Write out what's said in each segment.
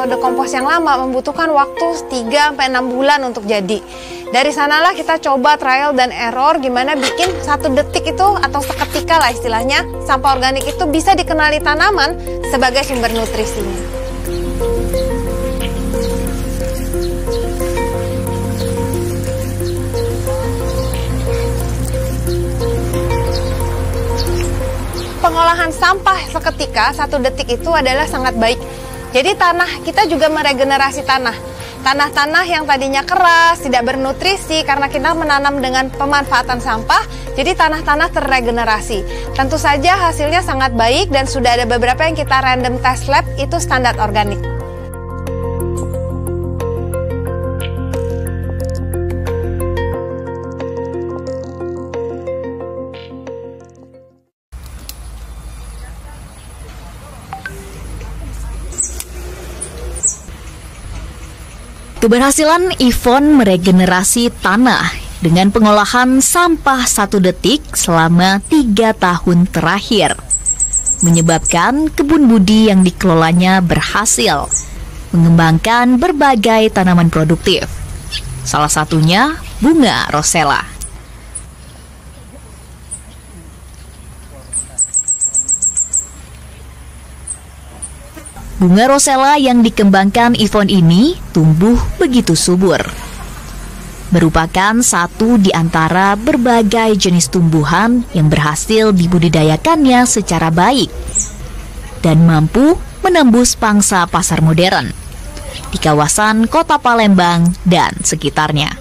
metode kompos yang lama membutuhkan waktu 3-6 bulan untuk jadi. Dari sanalah kita coba trial dan error gimana bikin 1 detik itu atau seketika lah istilahnya sampah organik itu bisa dikenali tanaman sebagai sumber nutrisinya. Pengolahan sampah seketika 1 detik itu adalah sangat baik. Jadi tanah kita juga meregenerasi tanah. Tanah-tanah yang tadinya keras, tidak bernutrisi karena kita menanam dengan pemanfaatan sampah, jadi tanah-tanah terregenerasi. Tentu saja hasilnya sangat baik dan sudah ada beberapa yang kita random test lab itu standar organik. Keberhasilan Yvonne meregenerasi tanah dengan pengolahan sampah 1 detik selama 3 tahun terakhir menyebabkan kebun budi yang dikelolanya berhasil mengembangkan berbagai tanaman produktif. Salah satunya bunga rosella. Bunga rosella yang dikembangkan Yvonne ini tumbuh begitu subur. Merupakan satu di antara berbagai jenis tumbuhan yang berhasil dibudidayakannya secara baik dan mampu menembus pangsa pasar modern di kawasan Kota Palembang dan sekitarnya.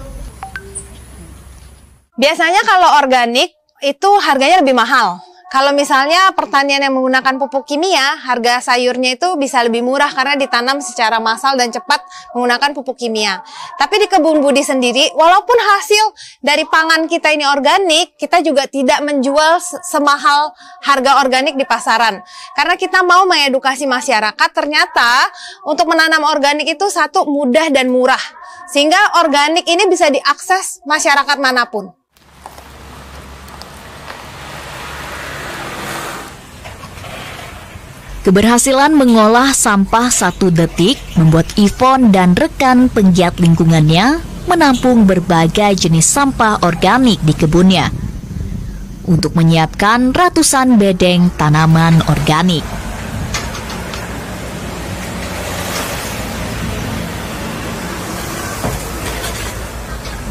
Biasanya kalau organik itu harganya lebih mahal. Kalau misalnya pertanian yang menggunakan pupuk kimia, harga sayurnya itu bisa lebih murah karena ditanam secara massal dan cepat menggunakan pupuk kimia. Tapi di kebun budi sendiri, walaupun hasil dari pangan kita ini organik, kita juga tidak menjual semahal harga organik di pasaran. Karena kita mau mengedukasi masyarakat, ternyata untuk menanam organik itu satu mudah dan murah. Sehingga organik ini bisa diakses masyarakat manapun. Keberhasilan mengolah sampah 1 detik membuat Yvonne dan rekan penggiat lingkungannya menampung berbagai jenis sampah organik di kebunnya untuk menyiapkan ratusan bedeng tanaman organik.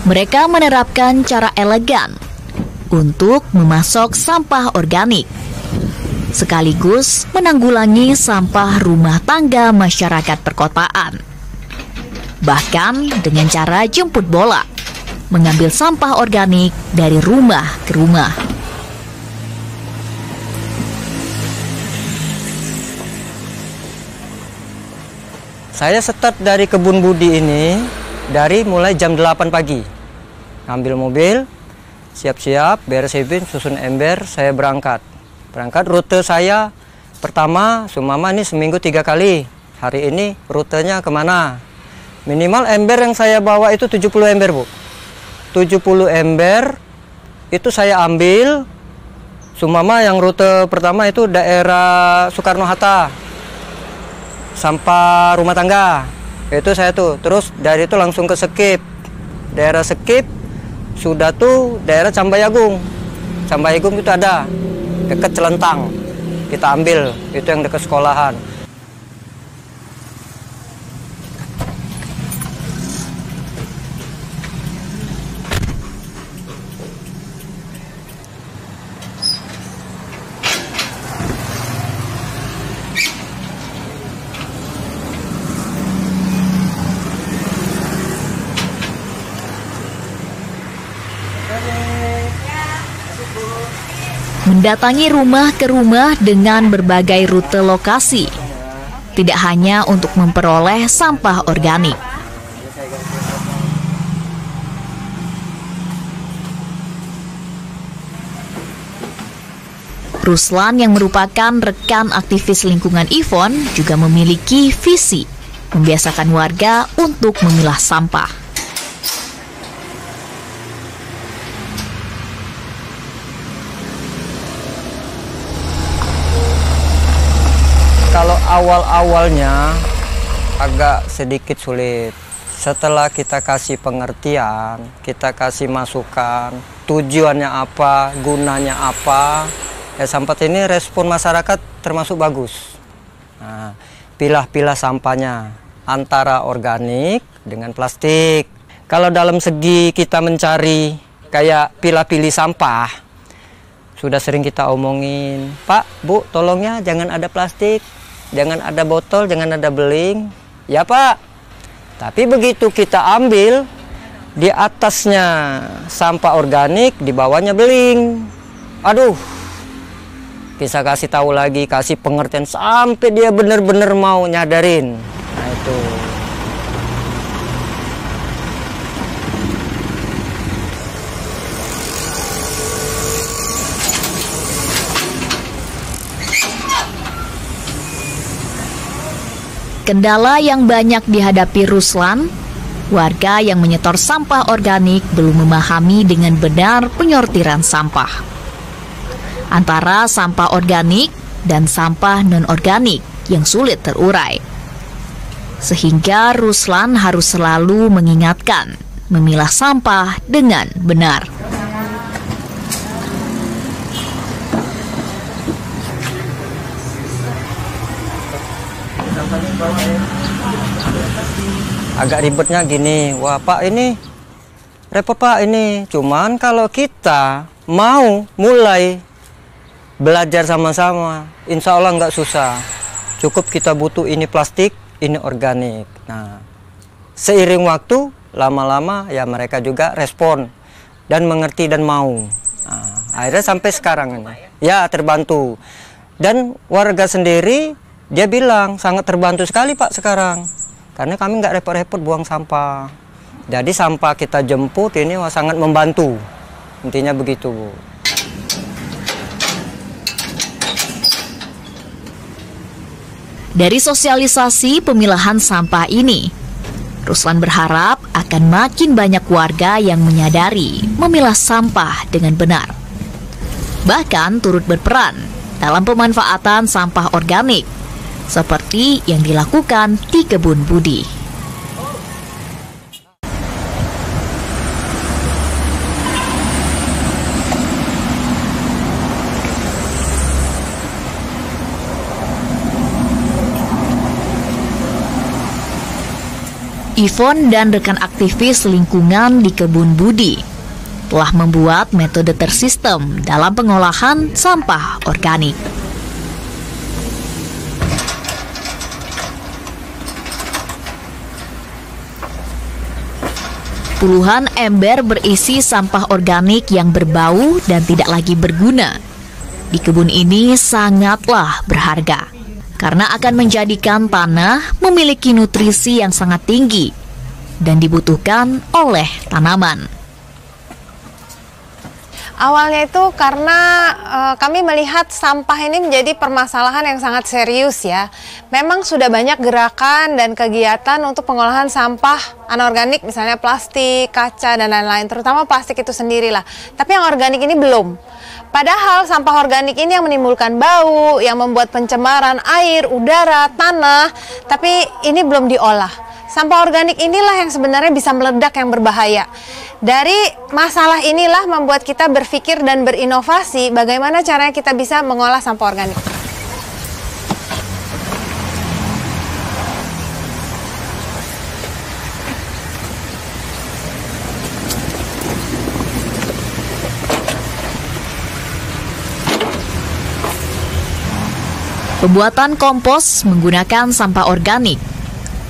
Mereka menerapkan cara elegan untuk memasok sampah organik, sekaligus menanggulangi sampah rumah tangga masyarakat perkotaan. Bahkan dengan cara jemput bola, mengambil sampah organik dari rumah ke rumah. Saya start dari kebun budi ini dari mulai jam 8 pagi. Ngambil mobil, siap-siap, beres sebin, susun ember, saya berangkat. Rute saya pertama, sumama ini seminggu 3 kali. Hari ini rutenya kemana? Minimal ember yang saya bawa itu 70 ember, Bu. 70 ember itu saya ambil. Sumama yang rute pertama itu daerah Soekarno-Hatta, sampah rumah tangga. Itu saya tuh. Terus dari itu langsung ke Sekip. Daerah Sekip sudah tuh daerah Cambayagung. Cambayagung itu ada dekat Celentang, kita ambil itu yang dekat sekolahan. Mendatangi rumah ke rumah dengan berbagai rute lokasi, tidak hanya untuk memperoleh sampah organik. Ruslan yang merupakan rekan aktivis lingkungan Yvonne juga memiliki visi membiasakan warga untuk memilah sampah. Kalau awal-awalnya agak sedikit sulit. Setelah kita kasih pengertian, kita kasih masukan, tujuannya apa, gunanya apa, ya sampai ini respon masyarakat termasuk bagus. Nah, pilah-pilah sampahnya antara organik dengan plastik. Kalau dalam segi kita mencari kayak pilah-pilih sampah, sudah sering kita omongin, Pak, Bu, tolongnya jangan ada plastik, jangan ada botol, jangan ada beling. Ya Pak. Tapi begitu kita ambil, di atasnya sampah organik, di bawahnya beling. Aduh, kita kasih tahu lagi, kasih pengertian sampai dia benar-benar mau nyadarin. Nah itu. Kendala yang banyak dihadapi Ruslan, warga yang menyetor sampah organik belum memahami dengan benar penyortiran sampah. Antara sampah organik dan sampah non-organik yang sulit terurai. Sehingga Ruslan harus selalu mengingatkan memilah sampah dengan benar. Agak ribetnya gini, wah Pak ini repot Pak ini. Cuman kalau kita mau mulai belajar sama-sama, insya Allah nggak susah. Cukup kita butuh ini plastik, ini organik. Nah, seiring waktu, lama-lama ya mereka juga respon dan mengerti dan mau. Nah, akhirnya sampai sekarang ini, ya terbantu. Dan warga sendiri, dia bilang sangat terbantu sekali Pak sekarang. Karena kami nggak repot-repot buang sampah. Jadi sampah kita jemput ini wah, sangat membantu. Intinya begitu, Bu. Dari sosialisasi pemilahan sampah ini, Ruslan berharap akan makin banyak warga yang menyadari memilah sampah dengan benar. Bahkan turut berperan dalam pemanfaatan sampah organik, seperti yang dilakukan di Kebun Budi. Ivon dan rekan aktivis lingkungan di Kebun Budi telah membuat metode tersistem dalam pengolahan sampah organik. Puluhan ember berisi sampah organik yang berbau dan tidak lagi berguna di kebun ini sangatlah berharga karena akan menjadikan tanah memiliki nutrisi yang sangat tinggi dan dibutuhkan oleh tanaman. Awalnya itu karena kami melihat sampah ini menjadi permasalahan yang sangat serius ya. Memang sudah banyak gerakan dan kegiatan untuk pengolahan sampah anorganik, misalnya plastik, kaca, dan lain-lain. Terutama plastik itu sendirilah. Tapi yang organik ini belum. Padahal sampah organik ini yang menimbulkan bau, yang membuat pencemaran air, udara, tanah. Tapi ini belum diolah. Sampah organik inilah yang sebenarnya bisa meledak yang berbahaya. Dari masalah inilah membuat kita berpikir dan berinovasi bagaimana caranya kita bisa mengolah sampah organik. Pembuatan kompos menggunakan sampah organik.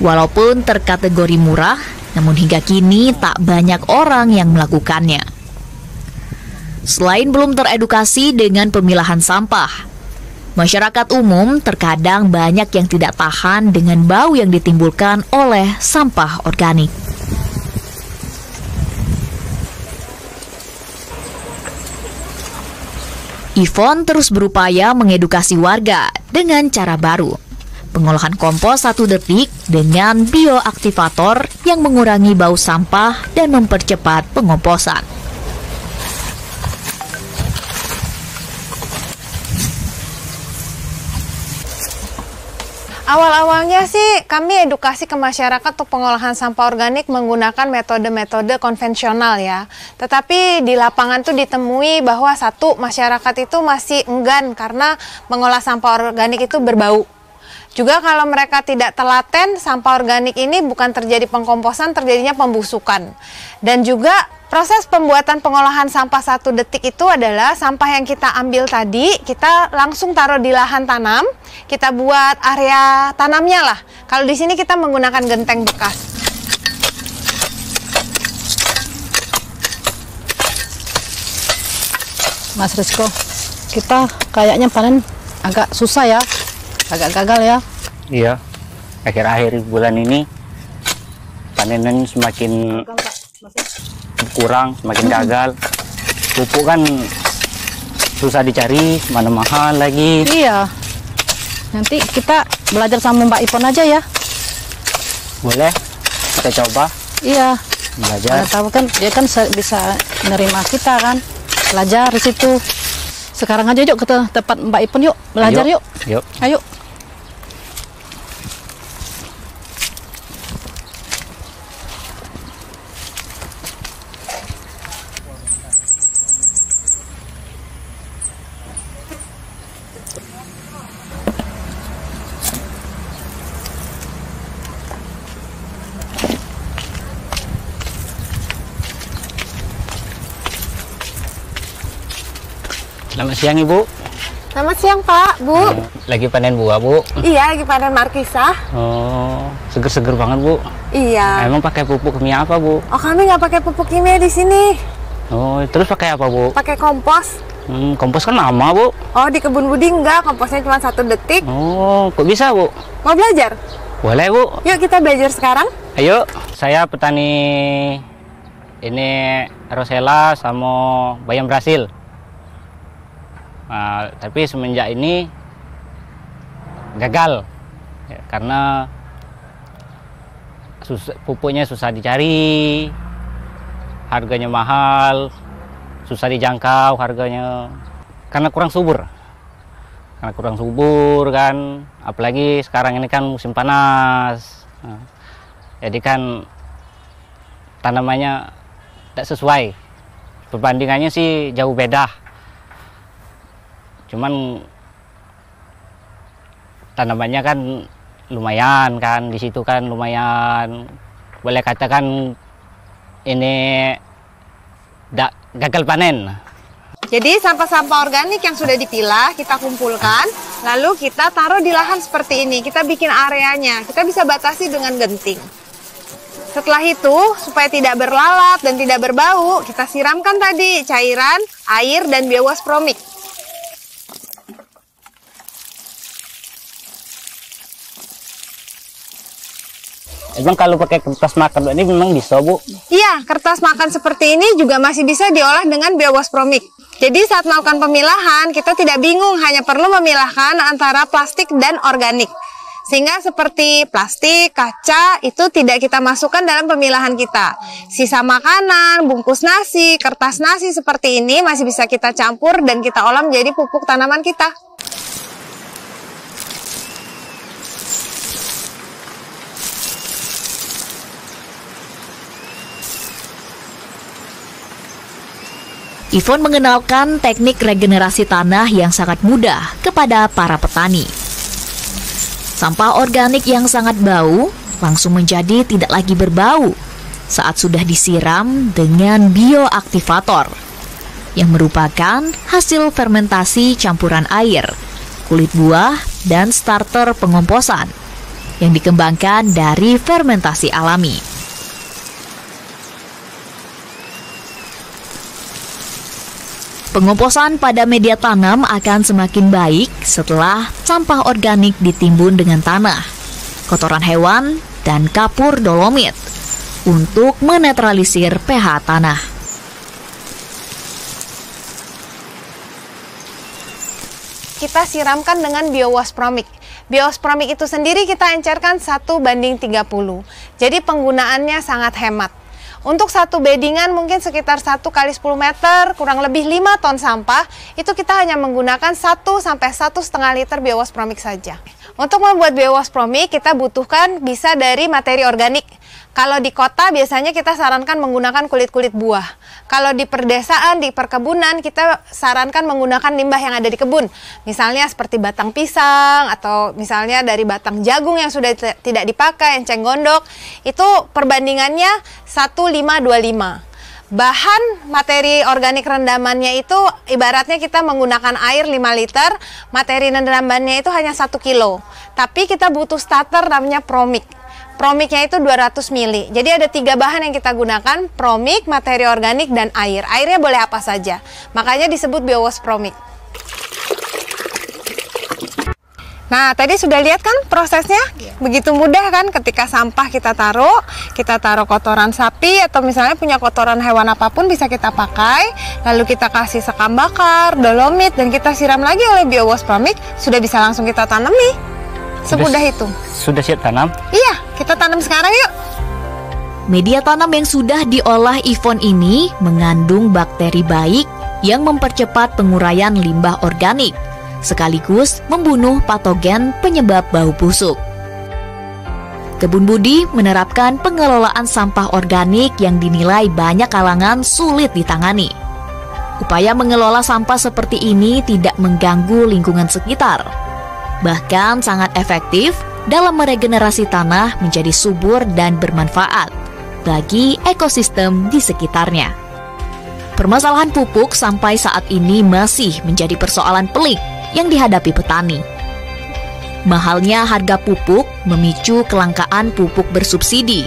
Walaupun terkategori murah, namun hingga kini tak banyak orang yang melakukannya. Selain belum teredukasi dengan pemilahan sampah, masyarakat umum terkadang banyak yang tidak tahan dengan bau yang ditimbulkan oleh sampah organik. Ivon terus berupaya mengedukasi warga dengan cara baru. Pengolahan kompos 1 detik dengan bioaktivator yang mengurangi bau sampah dan mempercepat pengomposan. Awal-awalnya sih kami edukasi ke masyarakat untuk pengolahan sampah organik menggunakan metode-metode konvensional ya. Tetapi di lapangan tuh ditemui bahwa satu, masyarakat itu masih enggan karena mengolah sampah organik itu berbau. Juga kalau mereka tidak telaten, sampah organik ini bukan terjadi pengkomposan, terjadinya pembusukan. Dan juga proses pembuatan pengolahan sampah 1 detik itu adalah sampah yang kita ambil tadi, kita langsung taruh di lahan tanam, kita buat area tanamnya lah. Kalau di sini kita menggunakan genteng bekas. Mas Rizko, kita kayaknya panen agak susah ya, agak gagal ya. Iya, akhir-akhir bulan ini panenan semakin kurang, semakin gagal. Pupuk kan susah dicari, mana mahal lagi. Iya, nanti kita belajar sama Mbak Ipon aja ya. Boleh, kita coba Iya, belajar. mana tahu kan dia kan bisa menerima kita kan, belajar di situ. Sekarang aja yuk ke tempat Mbak Ipon yuk, belajar yuk. Yuk. Ayo. Selamat siang Ibu. Selamat siang Pak, Bu. Lagi panen buah Bu. Iya, lagi panen markisah. Oh, seger-seger banget Bu. Iya. Emang pakai pupuk kimia apa Bu? Oh, kami nggak pakai pupuk kimia di sini. Oh, terus pakai apa Bu? Pakai kompos. Kompos kan lama Bu. Oh, di kebun Budi enggak, komposnya cuma 1 detik. Oh, kok bisa Bu? Mau belajar? Boleh Bu. Yuk kita belajar sekarang. Ayo, saya petani ini Rosella sama bayam Brasil. Nah, tapi semenjak ini gagal ya, karena pupuknya susah dicari, harganya mahal, susah dijangkau harganya, karena kurang subur kan, apalagi sekarang ini kan musim panas. Nah, jadi kan tanamannya tidak sesuai, perbandingannya sih jauh beda. Cuman tanamannya kan lumayan kan, di situ kan lumayan, boleh katakan ini gagal panen. Jadi sampah-sampah organik yang sudah dipilah kita kumpulkan, lalu kita taruh di lahan seperti ini. Kita bikin areanya, kita bisa batasi dengan genting. Setelah itu, supaya tidak berlalat dan tidak berbau, kita siramkan tadi cairan, air, dan biowaspромik. Emang kalau pakai kertas makan ini memang bisa Bu? Iya, kertas makan seperti ini juga masih bisa diolah dengan biowaspромik. Jadi saat melakukan pemilahan, kita tidak bingung, hanya perlu memilahkan antara plastik dan organik. Sehingga seperti plastik, kaca, itu tidak kita masukkan dalam pemilahan kita. Sisa makanan, bungkus nasi, kertas nasi seperti ini masih bisa kita campur dan kita olah menjadi pupuk tanaman kita. Ivon mengenalkan teknik regenerasi tanah yang sangat mudah kepada para petani. Sampah organik yang sangat bau langsung menjadi tidak lagi berbau saat sudah disiram dengan bioaktivator yang merupakan hasil fermentasi campuran air, kulit buah, dan starter pengomposan yang dikembangkan dari fermentasi alami. Pengomposan pada media tanam akan semakin baik setelah sampah organik ditimbun dengan tanah, kotoran hewan, dan kapur dolomit untuk menetralisir pH tanah. Kita siramkan dengan biowaspромik. Biowaspромik itu sendiri kita encerkan 1:30. Jadi penggunaannya sangat hemat. Untuk satu beddingan mungkin sekitar 1 kali 10 meter, kurang lebih 5 ton sampah, itu kita hanya menggunakan 1 sampai 1,5 liter biowaspромik saja. Untuk membuat biowash-promik kita butuhkan bisa dari materi organik. Kalau di kota biasanya kita sarankan menggunakan kulit-kulit buah. Kalau di perdesaan, di perkebunan kita sarankan menggunakan limbah yang ada di kebun. Misalnya seperti batang pisang atau misalnya dari batang jagung yang sudah tidak dipakai, enceng gondok. Itu perbandingannya 1:5:25. Bahan materi organik rendamannya itu ibaratnya kita menggunakan air 5 liter, materi rendamannya itu hanya 1 kilo. Tapi kita butuh starter namanya promik. Promiknya itu 200 ml. Jadi ada 3 bahan yang kita gunakan, promik, materi organik, dan air. Airnya boleh apa saja. Makanya disebut biowash promik. Nah, tadi sudah lihat kan prosesnya? Begitu mudah kan ketika sampah kita taruh kotoran sapi atau misalnya punya kotoran hewan apapun bisa kita pakai, lalu kita kasih sekam bakar, dolomit, dan kita siram lagi oleh biowash promik, sudah bisa langsung kita tanami. Semudah itu. Sudah siap tanam? Iya, kita tanam sekarang yuk. Media tanam yang sudah diolah Ivon ini mengandung bakteri baik yang mempercepat penguraian limbah organik, sekaligus membunuh patogen penyebab bau busuk. Kebun Budi menerapkan pengelolaan sampah organik yang dinilai banyak kalangan sulit ditangani. Upaya mengelola sampah seperti ini tidak mengganggu lingkungan sekitar, bahkan sangat efektif dalam meregenerasi tanah menjadi subur dan bermanfaat bagi ekosistem di sekitarnya. Permasalahan pupuk sampai saat ini masih menjadi persoalan pelik yang dihadapi petani. Mahalnya harga pupuk memicu kelangkaan pupuk bersubsidi,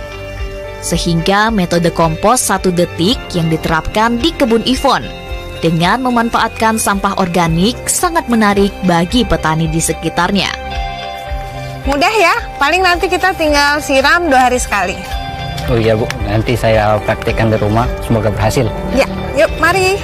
sehingga metode kompos 1 detik yang diterapkan di kebun Ivon dengan memanfaatkan sampah organik sangat menarik bagi petani di sekitarnya. Mudah ya, paling nanti kita tinggal siram 2 hari sekali. Oh iya Bu, nanti saya praktekkan di rumah, semoga berhasil. Ya, yuk mari.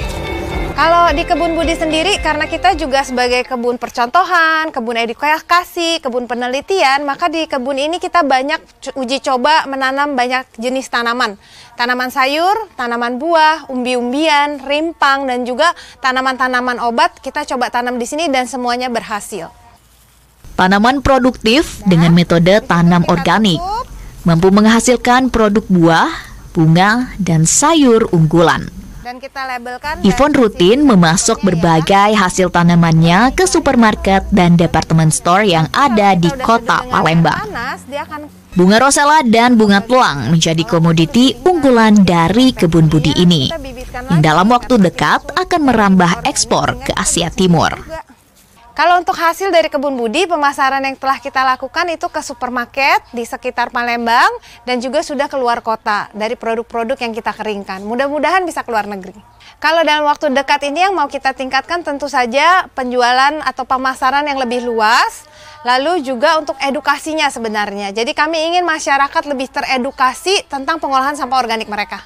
Kalau di Kebun Budi sendiri, karena kita juga sebagai kebun percontohan, kebun edukasi, kebun penelitian, maka di kebun ini kita banyak uji coba menanam banyak jenis tanaman. Tanaman sayur, tanaman buah, umbi-umbian, rimpang, dan juga tanaman-tanaman obat kita coba tanam di sini dan semuanya berhasil. Tanaman produktif dengan metode tanam organik mampu menghasilkan produk buah, bunga, dan sayur unggulan. Dan kita labelkan. Ivon rutin memasok berbagai hasil tanamannya ke supermarket dan departemen store yang ada di kota Palembang. Bunga rosella dan bunga telang menjadi komoditi unggulan dari Kebun Budi ini, yang dalam waktu dekat akan merambah ekspor ke Asia Timur. Kalau untuk hasil dari Kebun Budi, pemasaran yang telah kita lakukan itu ke supermarket di sekitar Palembang dan juga sudah keluar kota dari produk-produk yang kita keringkan. Mudah-mudahan bisa keluar negeri. Kalau dalam waktu dekat ini yang mau kita tingkatkan tentu saja penjualan atau pemasaran yang lebih luas, lalu juga untuk edukasinya sebenarnya. Jadi kami ingin masyarakat lebih teredukasi tentang pengolahan sampah organik mereka.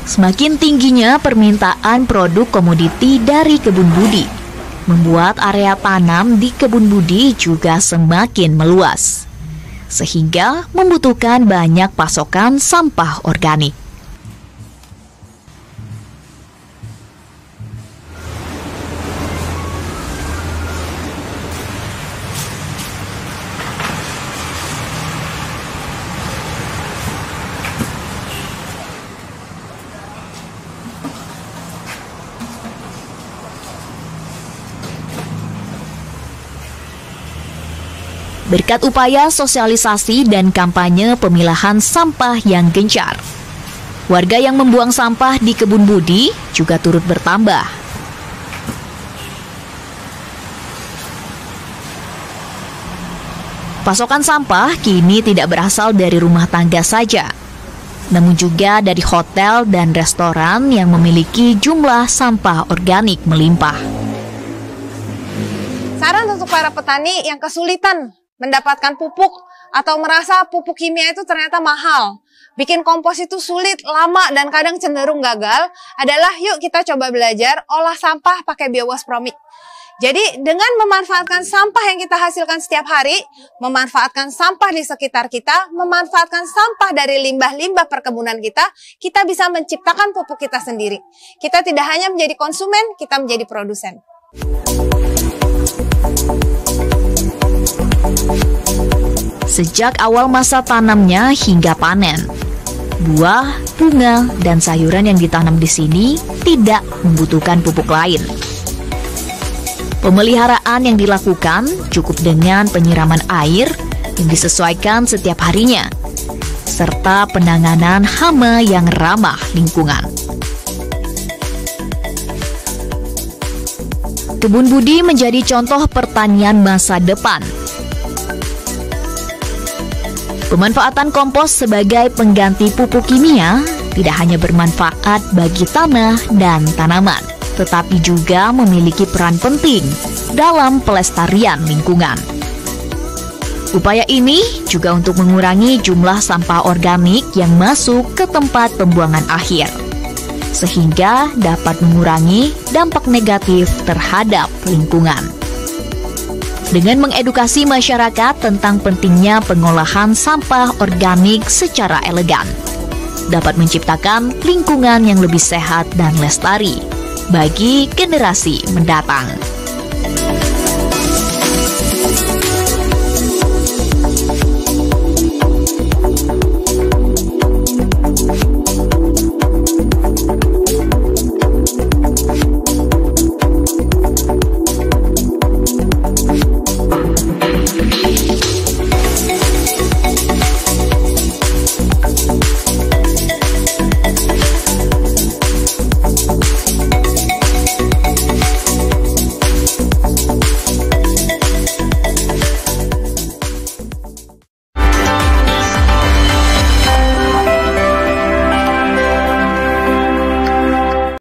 Semakin tingginya permintaan produk komoditi dari Kebun Budi, membuat area tanam di Kebun Budi juga semakin meluas, sehingga membutuhkan banyak pasokan sampah organik. Berkat upaya sosialisasi dan kampanye pemilahan sampah yang gencar, warga yang membuang sampah di Kebun Budi juga turut bertambah. Pasokan sampah kini tidak berasal dari rumah tangga saja, namun juga dari hotel dan restoran yang memiliki jumlah sampah organik melimpah. Saran untuk para petani yang kesulitan mendapatkan pupuk atau merasa pupuk kimia itu ternyata mahal, bikin kompos itu sulit, lama, dan kadang cenderung gagal, adalah yuk kita coba belajar olah sampah pakai biowash promik. Jadi dengan memanfaatkan sampah yang kita hasilkan setiap hari, memanfaatkan sampah di sekitar kita, memanfaatkan sampah dari limbah-limbah perkebunan kita bisa menciptakan pupuk kita sendiri. Kita tidak hanya menjadi konsumen, kita menjadi produsen. Sejak awal masa tanamnya hingga panen, buah, bunga, dan sayuran yang ditanam di sini tidak membutuhkan pupuk lain. Pemeliharaan yang dilakukan cukup dengan penyiraman air yang disesuaikan setiap harinya, serta penanganan hama yang ramah lingkungan. Kebun Budi menjadi contoh pertanian masa depan. Pemanfaatan kompos sebagai pengganti pupuk kimia tidak hanya bermanfaat bagi tanah dan tanaman, tetapi juga memiliki peran penting dalam pelestarian lingkungan. Upaya ini juga untuk mengurangi jumlah sampah organik yang masuk ke tempat pembuangan akhir, sehingga dapat mengurangi dampak negatif terhadap lingkungan. Dengan mengedukasi masyarakat tentang pentingnya pengolahan sampah organik secara elegan, dapat menciptakan lingkungan yang lebih sehat dan lestari bagi generasi mendatang.